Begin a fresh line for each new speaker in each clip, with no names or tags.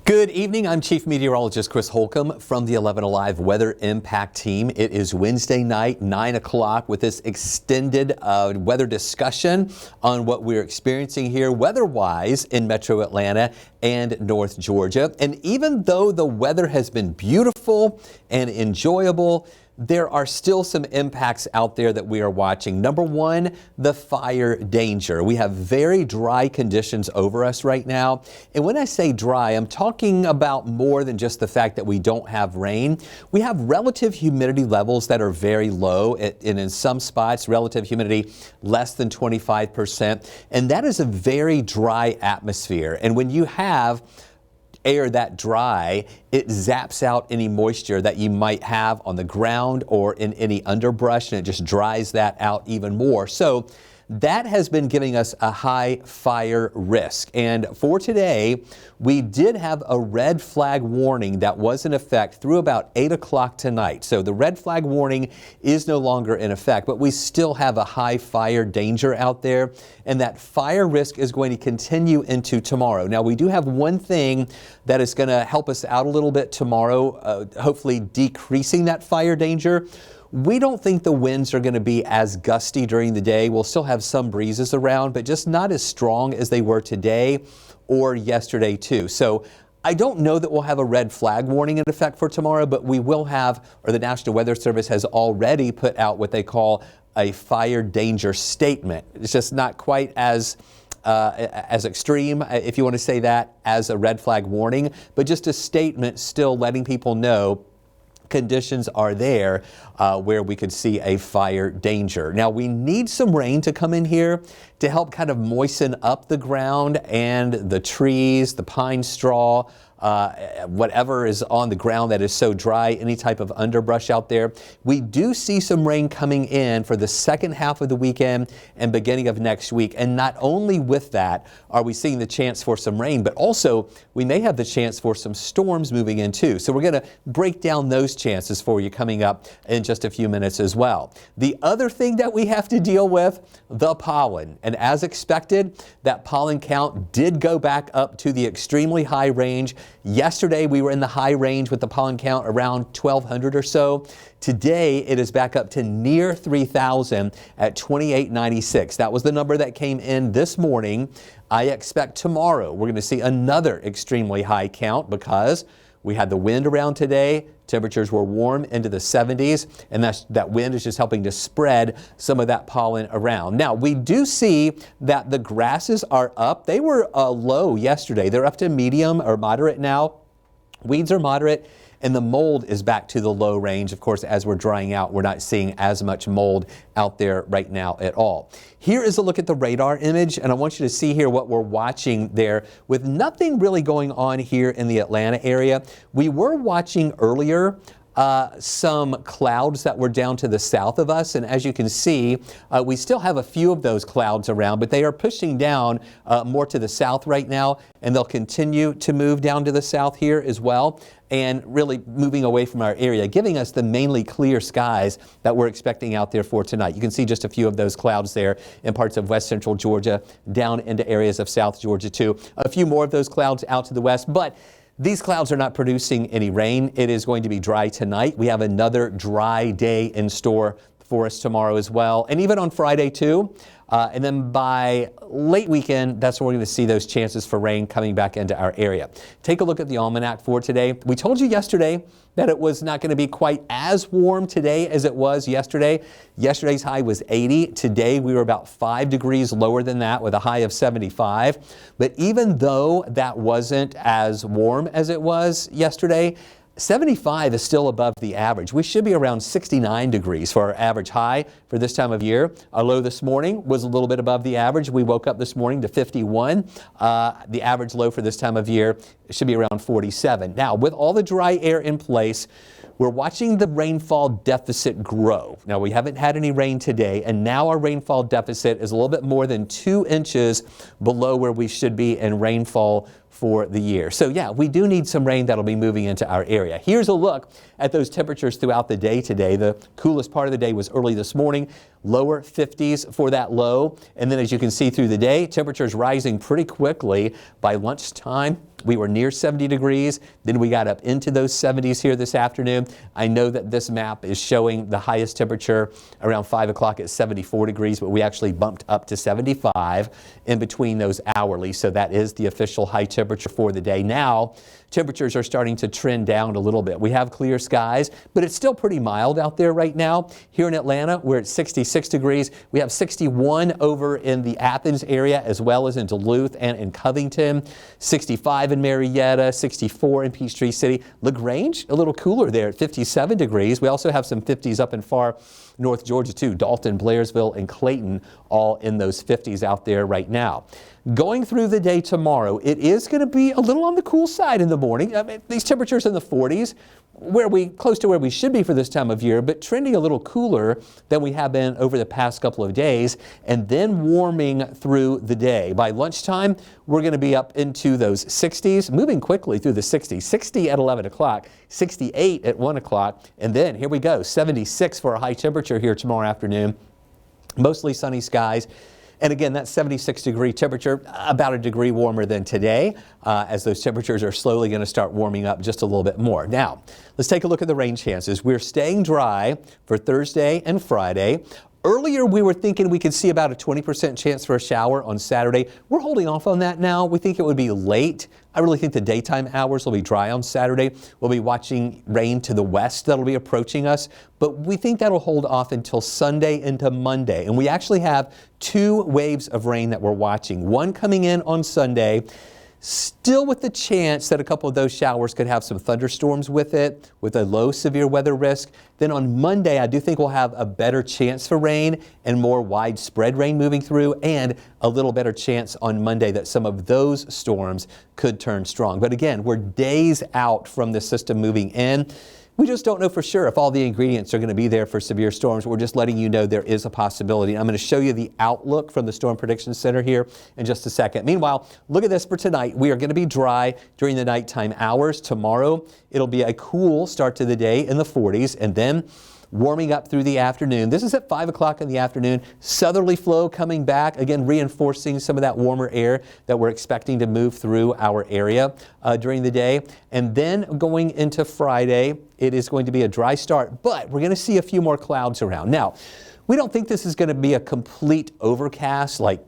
Good evening. I'm Chief Meteorologist Chris Holcomb from the 11 Alive Weather Impact Team. It is Wednesday night, 9 o'clock, with this extended weather discussion on what we're experiencing here weather-wise in Metro Atlanta and North Georgia. And even though the weather has been beautiful and enjoyable, there are still some impacts out there that we are watching. Number one, the fire danger. We have very dry conditions over us right now. And when I say dry, I'm talking about more than just the fact that we don't have rain. We have relative humidity levels that are very low, and in some spots, relative humidity less than 25%. And that is a very dry atmosphere. And when you have air that dry, it zaps out any moisture that you might have on the ground or in any underbrush, and it just dries that out even more. So that has been giving us a high fire risk. And for today, we did have a red flag warning that was in effect through about 8 o'clock tonight. So the red flag warning is no longer in effect, but we still have a high fire danger out there. And that fire risk is going to continue into tomorrow. Now, we do have one thing that is going to help us out a little bit tomorrow, hopefully decreasing that fire danger. We don't think the winds are going to be as gusty during the day. We'll still have some breezes around, but just not as strong as they were today or yesterday too. So I don't know that we'll have a red flag warning in effect for tomorrow, but we will have, or the National Weather Service has already put out what they call a fire danger statement. It's just not quite as extreme, if you want to say that, as a red flag warning, but just a statement still letting people know conditions are there where we could see a fire danger. Now, we need some rain to come in here to help kind of moisten up the ground and the trees, the pine straw, whatever is on the ground that is so dry, any type of underbrush out there. We do see some rain coming in for the second half of the weekend and beginning of next week. And not only with that are we seeing the chance for some rain, but also we may have the chance for some storms moving in too. So we're going to break down those chances for you coming up in just a few minutes as well. The other thing that we have to deal with, the pollen. And as expected, that pollen count did go back up to the extremely high range. Yesterday, we were in the high range with the pollen count around 1,200 or so. Today, it is back up to near 3,000 at 2,896. That was the number that came in this morning. I expect tomorrow we're going to see another extremely high count because we had the wind around today. Temperatures were warm into the 70s, and that wind is just helping to spread some of that pollen around. Now, we do see that the grasses are up. They were low yesterday. They're up to medium or moderate now. Weeds are moderate, and the mold is back to the low range. Of course, as we're drying out, we're not seeing as much mold out there right now at all. Here is a look at the radar image, and I want you to see here what we're watching there with nothing really going on here in the Atlanta area. We were watching earlier some clouds that were down to the south of us, and as you can see, we still have a few of those clouds around, but they are pushing down more to the south right now, and they'll continue to move down to the south here as well, and really moving away from our area, giving us the mainly clear skies that we're expecting out there for tonight. You can see just a few of those clouds there in parts of west central Georgia, down into areas of south Georgia too. A few more of those clouds out to the west, but these clouds are not producing any rain. It is going to be dry tonight. We have another dry day in store for us tomorrow as well, and even on Friday too. And then by late weekend, that's when we're going to see those chances for rain coming back into our area. Take a look at the Almanac for today. We told you yesterday that it was not going to be quite as warm today as it was yesterday. Yesterday's high was 80. Today we were about 5 degrees lower than that with a high of 75. But even though that wasn't as warm as it was yesterday, 75 is still above the average. We should be around 69 degrees for our average high for this time of year. Our low this morning was a little bit above the average. We woke up this morning to 51. The average low for this time of year should be around 47. Now, with all the dry air in place, we're watching the rainfall deficit grow. Now, we haven't had any rain today, and now our rainfall deficit is a little bit more than 2 inches below where we should be in rainfall for the year. So yeah, we do need some rain that'll be moving into our area. Here's a look at those temperatures throughout the day today. The coolest part of the day was early this morning, lower 50s for that low. And then as you can see through the day, temperatures rising pretty quickly by lunchtime. We were near 70 degrees, then we got up into those 70s here this afternoon. I know that this map is showing the highest temperature around 5 o'clock at 74 degrees, but we actually bumped up to 75 in between those hourly, so that is the official high temperature for the day. Now, temperatures are starting to trend down a little bit. We have clear skies, but it's still pretty mild out there right now. Here in Atlanta, we're at 66 degrees. We have 61 over in the Athens area, as well as in Duluth and in Covington, 65 in Marietta, 64 in Peachtree City. LaGrange, a little cooler there at 57 degrees. We also have some 50s up in far North Georgia too. Dalton, Blairsville, and Clayton all in those 50s out there right now. Going through the day tomorrow, it is going to be a little on the cool side in the morning. I mean, these temperatures in the 40s, close to where we should be for this time of year, but trending a little cooler than we have been over the past couple of days, and then warming through the day. By lunchtime, we're going to be up into those 60s, moving quickly through the 60s. 60 at 11 o'clock, 68 at 1 o'clock, and then here we go, 76 for a high temperature here tomorrow afternoon. Mostly sunny skies. And again, that 76-degree temperature, about a degree warmer than today, as those temperatures are slowly going to start warming up just a little bit more. Now, let's take a look at the rain chances. We're staying dry for Thursday and Friday. Earlier, we were thinking we could see about a 20% chance for a shower on Saturday. We're holding off on that now. We think it would be late. I really think the daytime hours will be dry on Saturday. We'll be watching rain to the west that'll be approaching us, but we think that'll hold off until Sunday into Monday. And we actually have 2 waves of rain that we're watching. One coming in on Sunday, still with the chance that a couple of those showers could have some thunderstorms with it, with a low severe weather risk. Then on Monday, I do think we'll have a better chance for rain and more widespread rain moving through, and a little better chance on Monday that some of those storms could turn strong. But again, we're days out from the system moving in. We just don't know for sure if all the ingredients are going to be there for severe storms. We're just letting you know there is a possibility. I'm going to show you the outlook from the Storm Prediction Center here in just a second. Meanwhile, look at this for tonight. We are going to be dry during the nighttime hours. Tomorrow, it'll be a cool start to the day in the 40s, and then warming up through the afternoon. This is at 5 o'clock in the afternoon. Southerly flow coming back, again reinforcing some of that warmer air that we're expecting to move through our area during the day. And then going into Friday, it is going to be a dry start, but we're going to see a few more clouds around. Now, we don't think this is going to be a complete overcast, like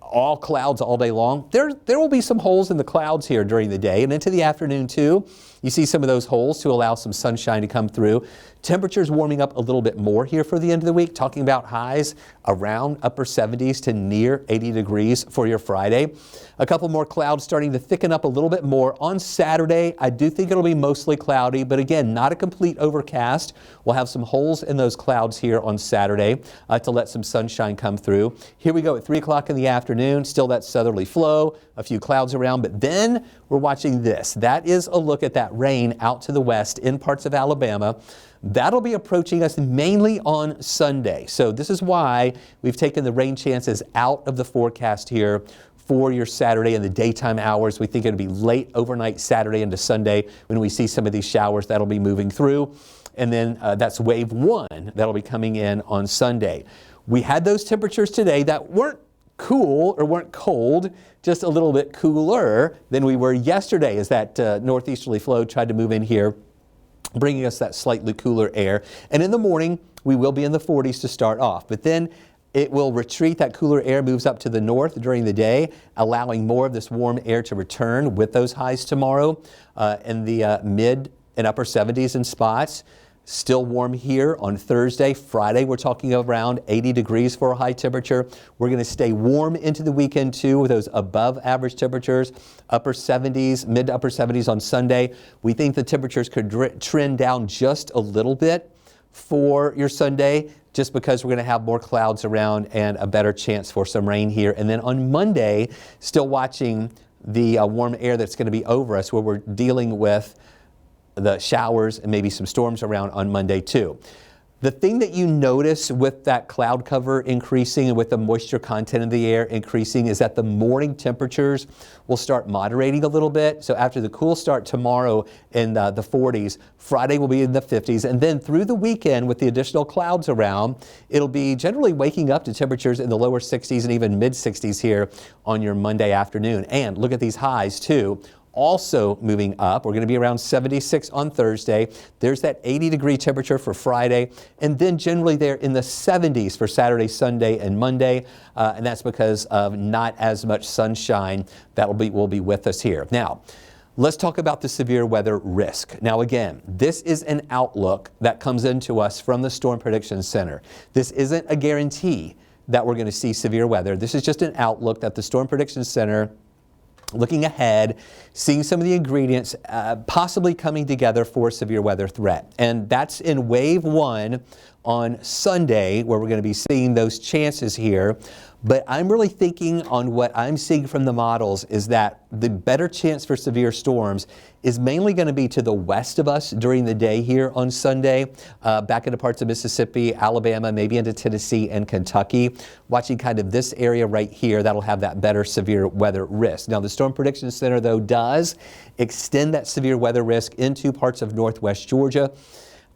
all clouds all day long. There will be some holes in the clouds here during the day and into the afternoon too. You see some of those holes to allow some sunshine to come through. Temperatures warming up a little bit more here for the end of the week, talking about highs around upper 70s to near 80 degrees for your Friday. A couple more clouds starting to thicken up a little bit more. On Saturday, I do think it'll be mostly cloudy, but again, not a complete overcast. We'll have some holes in those clouds here on Saturday to let some sunshine come through. Here we go at 3 o'clock in the afternoon, still that southerly flow, a few clouds around, but then we're watching this. That is a look at that rain out to the west in parts of Alabama. That'll be approaching us mainly on Sunday. So this is why we've taken the rain chances out of the forecast here for your Saturday in the daytime hours. We think it'll be late overnight Saturday into Sunday when we see some of these showers that'll be moving through. And then that's wave 1 that'll be coming in on Sunday. We had those temperatures today that weren't cool or weren't cold, just a little bit cooler than we were yesterday as that northeasterly flow tried to move in here, bringing us that slightly cooler air. And in the morning, we will be in the 40s to start off, but then it will retreat. That cooler air moves up to the north during the day, allowing more of this warm air to return with those highs tomorrow in the mid and upper 70s in spots. Still warm here on Thursday. Friday, we're talking around 80 degrees for a high temperature. We're going to stay warm into the weekend too with those above average temperatures, upper 70s, mid to upper 70s on Sunday. We think the temperatures could trend down just a little bit for your Sunday, just because we're going to have more clouds around and a better chance for some rain here. And then on Monday, still watching the warm air that's going to be over us, where we're dealing with the showers and maybe some storms around on Monday too. The thing that you notice with that cloud cover increasing and with the moisture content of the air increasing is that the morning temperatures will start moderating a little bit. So after the cool start tomorrow in the 40s, Friday will be in the 50s, and then through the weekend with the additional clouds around, it'll be generally waking up to temperatures in the lower 60s and even mid 60s here on your Monday afternoon. And look at these highs too. also moving up. We're going to be around 76 on Thursday. There's that 80-degree temperature for Friday, and then generally there in the 70s for Saturday, Sunday, and Monday, and that's because of not as much sunshine that will be with us here. Now, let's talk about the severe weather risk. Now again, this is an outlook that comes into us from the Storm Prediction Center. This isn't a guarantee that we're going to see severe weather. This is just an outlook that the Storm Prediction Center, looking ahead, seeing some of the ingredients possibly coming together for a severe weather threat. And that's in wave 1 on Sunday, where we're going to be seeing those chances here. But I'm really thinking on what I'm seeing from the models is that the better chance for severe storms is mainly going to be to the west of us during the day here on Sunday, back into parts of Mississippi, Alabama, maybe into Tennessee and Kentucky. Watching kind of this area right here, that'll have that better severe weather risk. Now, the Storm Prediction Center, though, does extend that severe weather risk into parts of northwest Georgia.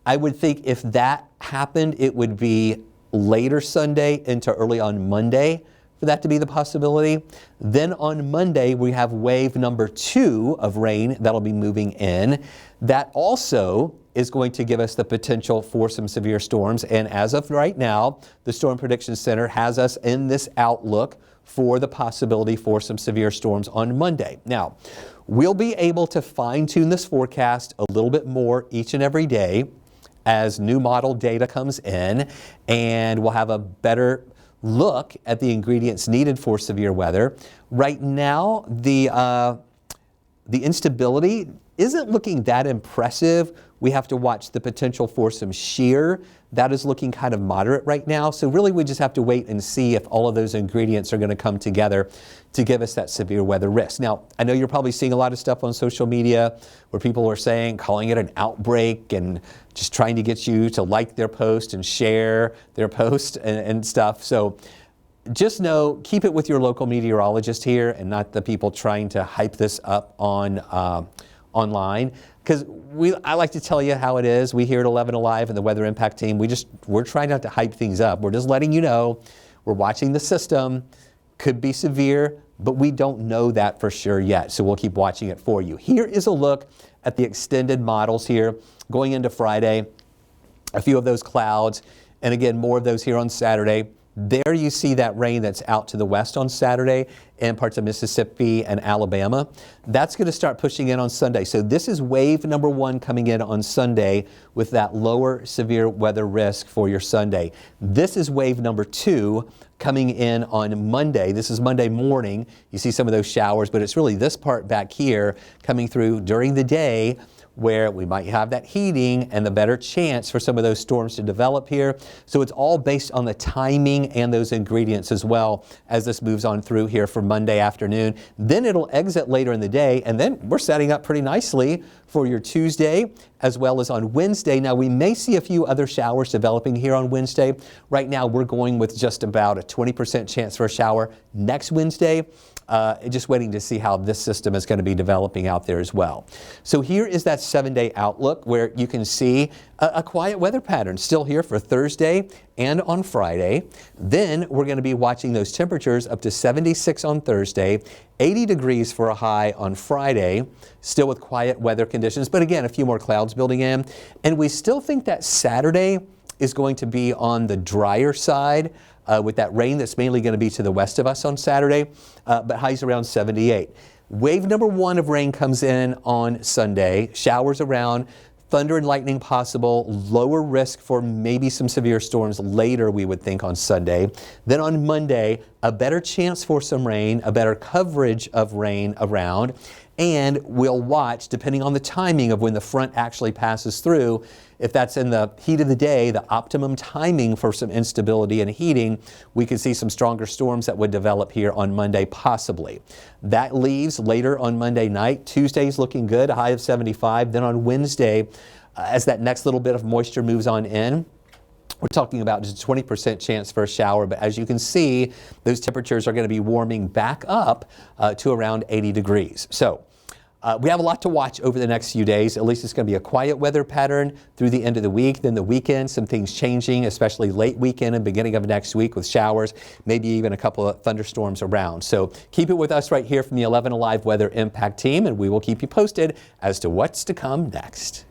I would think if that happened, it would be later Sunday into early on Monday for that to be the possibility. Then on Monday, we have wave number 2 of rain that'll be moving in. That also is going to give us the potential for some severe storms. And as of right now, the Storm Prediction Center has us in this outlook for the possibility for some severe storms on Monday. Now, we'll be able to fine-tune this forecast a little bit more each and every day as new model data comes in, and we'll have a better look at the ingredients needed for severe weather. Right now, the instability isn't looking that impressive. We have to watch the potential for some shear. That is looking kind of moderate right now. So really we just have to wait and see if all of those ingredients are going to come together to give us that severe weather risk. Now, I know you're probably seeing a lot of stuff on social media where people are saying, calling it an outbreak and just trying to get you to like their post and share their post and stuff. So just know, keep it with your local meteorologist here and not the people trying to hype this up on online. Because I like to tell you how it is. We here at 11 Alive and the Weather Impact Team, we're trying not to hype things up. We're just letting you know we're watching the system. Could be severe, but we don't know that for sure yet. So we'll keep watching it for you. Here is a look at the extended models here going into Friday. A few of those clouds, and again, more of those here on Saturday. There you see that rain that's out to the west on Saturday in parts of Mississippi and Alabama. That's going to start pushing in on Sunday. So this is wave number 1 coming in on Sunday with that lower severe weather risk for your Sunday. This is wave number 2 coming in on Monday. This is Monday morning. You see some of those showers, but it's really this part back here coming through during the day, where we might have that heating and the better chance for some of those storms to develop here. So it's all based on the timing and those ingredients as well as this moves on through here for Monday afternoon. Then it'll exit later in the day, and then we're setting up pretty nicely for your Tuesday as well as on Wednesday. Now, we may see a few other showers developing here on Wednesday. Right now, we're going with just about a 20% chance for a shower next Wednesday. Just waiting to see how this system is going to be developing out there as well. So here is that 7-day outlook where you can see a quiet weather pattern still here for Thursday and on Friday. Then we're going to be watching those temperatures up to 76 on Thursday, 80 degrees for a high on Friday, still with quiet weather conditions, but again, a few more clouds building in. And we still think that Saturday is going to be on the drier side, with that rain that's mainly going to be to the west of us on Saturday, but highs around 78. Wave number 1 of rain comes in on Sunday, showers around, thunder and lightning possible, lower risk for maybe some severe storms later, we would think, on Sunday. Then on Monday, a better chance for some rain, a better coverage of rain around, and we'll watch, depending on the timing of when the front actually passes through, if that's in the heat of the day, the optimum timing for some instability and heating, we could see some stronger storms that would develop here on Monday, possibly. That leaves later on Monday night. Tuesday's looking good, a high of 75. Then on Wednesday, as that next little bit of moisture moves on in, we're talking about just a 20% chance for a shower, but as you can see, those temperatures are going to be warming back up to around 80 degrees. So We have a lot to watch over the next few days. At least it's going to be a quiet weather pattern through the end of the week. Then the weekend, some things changing, especially late weekend and beginning of next week with showers, maybe even a couple of thunderstorms around. So keep it with us right here from the 11 Alive Weather Impact Team, and we will keep you posted as to what's to come next.